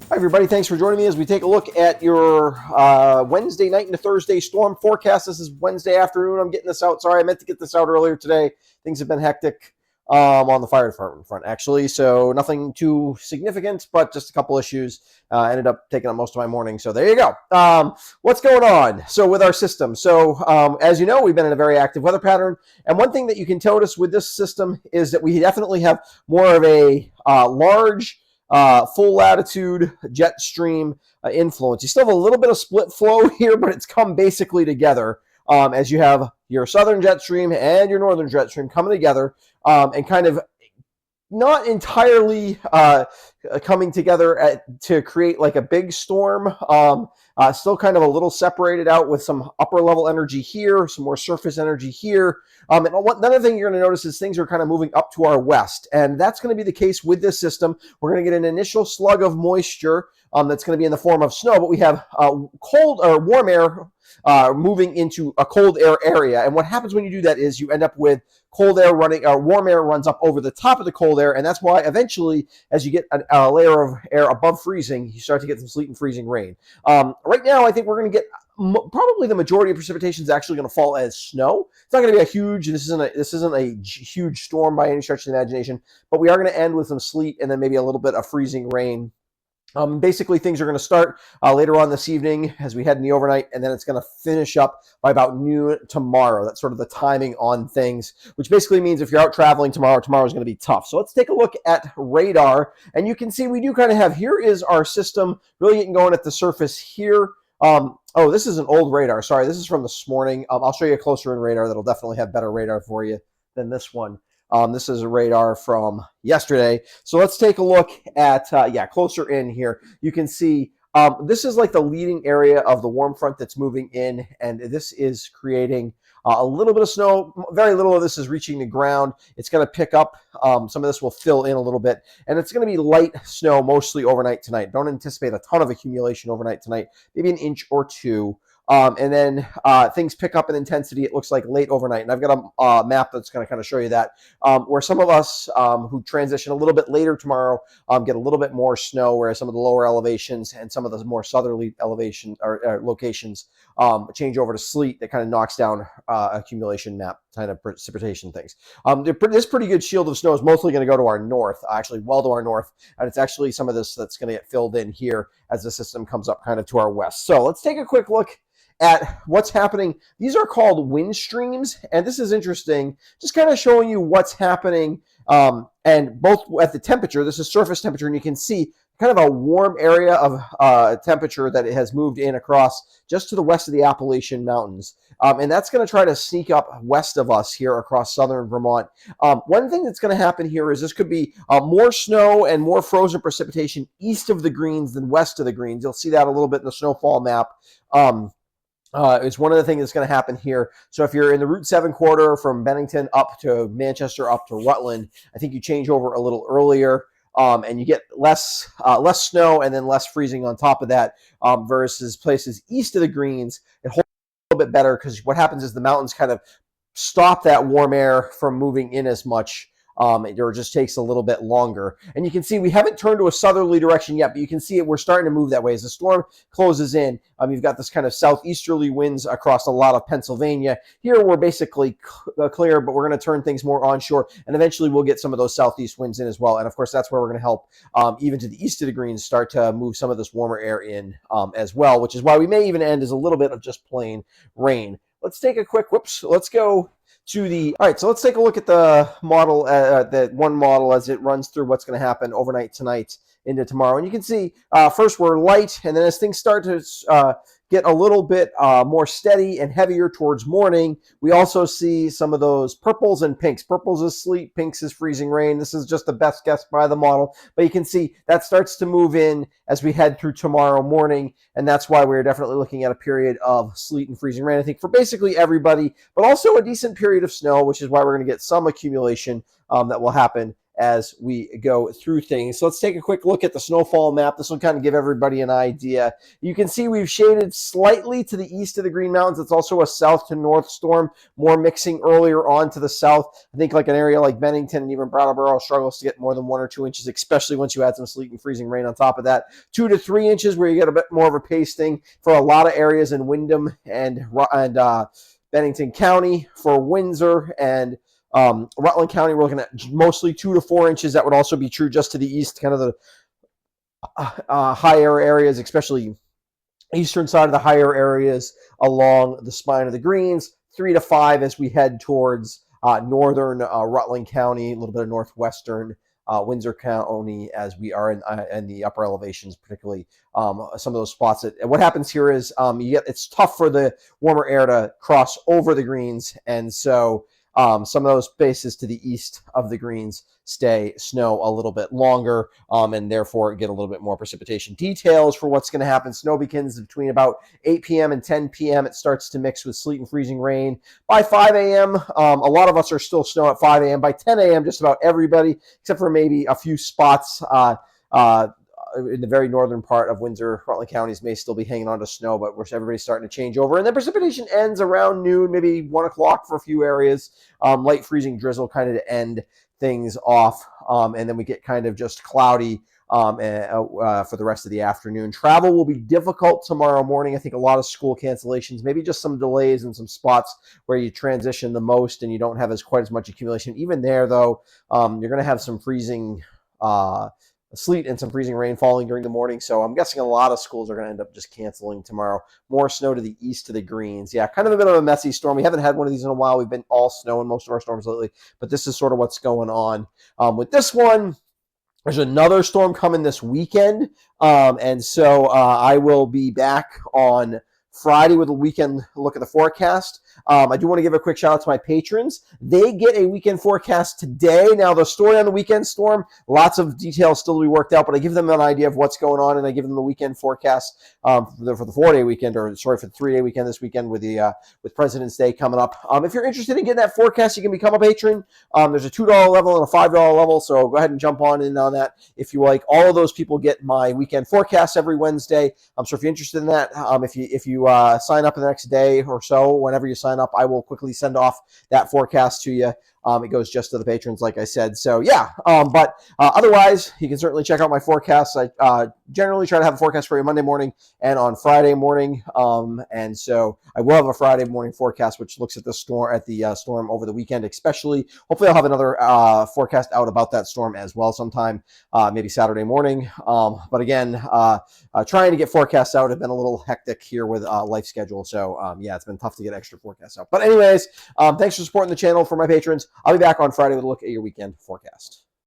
Hi, everybody. Thanks for joining me as we take a look at your Wednesday night into Thursday storm forecast. This is Wednesday afternoon. I'm getting this out. Sorry, I meant to get this out earlier today. Things have been hectic on the fire department front, actually. So nothing too significant, but just a couple issues. Ended up taking up most of my morning. So there you go. What's going on? So with our system. So as you know, we've been in a very active weather pattern. And one thing that you can notice with this system is that we definitely have more of a large full latitude jet stream influence. You still have a little bit of split flow here, but it's come basically together as you have your southern jet stream and your northern jet stream coming together and kind of not entirely coming together to create like a big storm. Still kind of a little separated out with some upper level energy here, some more surface energy here. And another thing you're going to notice is things are kind of moving up to our west. And that's going to be the case with this system. We're going to get an initial slug of moisture that's going to be in the form of snow, but we have cold or warm air moving into a cold air area. And what happens when you do that is you end up with cold air running, or warm air runs up over the top of the cold air. And that's why eventually, as you get a layer of air above freezing, you start to get some sleet and freezing rain. Right now, I think we're going to get probably the majority of precipitation is actually going to fall as snow. It's not going to be a huge, this isn't a huge storm by any stretch of the imagination, but we are going to end with some sleet and then maybe a little bit of freezing rain. Basically, things are going to start later on this evening as we head in the overnight, and then it's going to finish up by about noon tomorrow. That's sort of the timing on things, which basically means if you're out traveling tomorrow is going to be tough. So let's take a look at radar, and you can see we do kind of have, here is our system really getting going at the surface here. Oh, this is an old radar. Sorry, this is from this morning. I'll show you a closer in radar that'll definitely have better radar for you than this one. This is a radar from yesterday. So let's take a look at, closer in here. You can see this is like the leading area of the warm front that's moving in, and this is creating a little bit of snow. Very little of this is reaching the ground. It's going to pick up. Some of this will fill in a little bit, and it's going to be light snow mostly overnight tonight. Don't anticipate a ton of accumulation overnight tonight, maybe an inch or two. And then things pick up in intensity, it looks like late overnight. And I've got a map that's going to kind of show you that, where some of us who transition a little bit later tomorrow get a little bit more snow, whereas some of the lower elevations and some of the more southerly elevation or locations change over to sleet that kind of knocks down accumulation map kind of precipitation things. This pretty good shield of snow is mostly going to go to our north, actually well to our north, and it's actually some of this that's going to get filled in here as the system comes up kind of to our west. So let's take a quick look at what's happening. These are called wind streams, and this is interesting, just kind of showing you what's happening, and both at the temperature. This is surface temperature, and you can see kind of a warm area of temperature that it has moved in across just to the west of the Appalachian Mountains. And that's going to try to sneak up west of us here across southern Vermont. One thing that's going to happen here is this could be more snow and more frozen precipitation east of the Greens than west of the Greens. You'll see that a little bit in the snowfall map. It's one of the things that's going to happen here. So if you're in the Route 7 corridor from Bennington up to Manchester up to Rutland, I think you change over a little earlier. And you get less snow and then less freezing on top of that, versus places east of the Greens. It holds a little bit better because what happens is the mountains kind of stop that warm air from moving in as much. It just takes a little bit longer. And you can see we haven't turned to a southerly direction yet, but you can see we're starting to move that way. As the storm closes in, you've got this kind of southeasterly winds across a lot of Pennsylvania. Here we're basically clear, but we're going to turn things more onshore, and eventually we'll get some of those southeast winds in as well. And of course, that's where we're going to help even to the east of the Greens start to move some of this warmer air in as well, which is why we may even end as a little bit of just plain rain. Let's take a quick, let's go to the, all right, so let's take a look at the model, that one model as it runs through what's going to happen overnight tonight into tomorrow. And you can see first we're light, and then as things start to get a little bit more steady and heavier towards morning, we also see some of those purples and pinks. Purples is sleet, pinks is freezing rain. This is just the best guess by the model, but you can see that starts to move in as we head through tomorrow morning, and that's why we're definitely looking at a period of sleet and freezing rain, I think, for basically everybody, but also a decent period of snow, which is why we're going to get some accumulation that will happen as we go through things. So let's take a quick look at the snowfall map. This will kind of give everybody an idea. You can see we've shaded slightly to the east of the Green Mountains. It's also a south to north storm, more mixing earlier on to the south. I think like an area like Bennington and even Brattleboro struggles to get more than 1 or 2 inches, especially once you add some sleet and freezing rain on top of that. 2 to 3 inches where you get a bit more of a pasting for a lot of areas in Windham and Bennington County. For Windsor and Rutland County, we're looking at mostly 2 to 4 inches. That would also be true just to the east, kind of the higher areas, especially eastern side of the higher areas along the spine of the Greens. 3 to 5 as we head towards northern Rutland County, a little bit of northwestern Windsor County as we are in the upper elevations, particularly some of those spots. What happens here is it's tough for the warmer air to cross over the Greens, and so some of those spaces to the east of the Greens stay snow a little bit longer, and therefore get a little bit more precipitation. Details for what's going to happen. Snow begins between about 8 p.m. and 10 p.m. It starts to mix with sleet and freezing rain. By 5 a.m., a lot of us are still snow at 5 a.m. By 10 a.m., just about everybody, except for maybe a few spots in the very northern part of Windsor, Rutland counties may still be hanging on to snow, but everybody's starting to change over. And then precipitation ends around noon, maybe 1 o'clock for a few areas. Light freezing drizzle kind of to end things off. And then we get kind of just cloudy for the rest of the afternoon. Travel will be difficult tomorrow morning. I think a lot of school cancellations, maybe just some delays in some spots where you transition the most and you don't have quite as much accumulation. Even there, though, you're going to have some freezing sleet and some freezing rain falling during the morning. So I'm guessing a lot of schools are going to end up just canceling tomorrow. More snow to the east of the Greens. Yeah, kind of a bit of a messy storm. We haven't had one of these in a while. We've been all snow in most of our storms lately, but this is sort of what's going on. With this one, there's another storm coming this weekend. And so I will be back on Friday with a weekend look at the forecast. I do want to give a quick shout out to my patrons. They get a weekend forecast today. Now, the story on the weekend storm, lots of details still to be worked out, but I give them an idea of what's going on, and I give them the weekend forecast for the 4-day weekend, or sorry, for the 3-day weekend this weekend with President's Day coming up. If you're interested in getting that forecast, you can become a patron. There's a $2 level and a $5 level, so go ahead and jump in on that if you like. All of those people get my weekend forecast every Wednesday. So if you're interested in that, if you sign up in the next day or so, whenever you sign up, I will quickly send off that forecast to you. It goes just to the patrons, like I said. So, yeah. But otherwise, you can certainly check out my forecasts. I generally try to have a forecast for you Monday morning and on Friday morning. And so I will have a Friday morning forecast, which looks at the storm over the weekend, especially. Hopefully, I'll have another forecast out about that storm as well sometime, maybe Saturday morning. But again, trying to get forecasts out have been a little hectic here with life schedule. So, yeah, it's been tough to get extra forecasts out. But anyways, thanks for supporting the channel for my patrons. I'll be back on Friday with a look at your weekend forecast.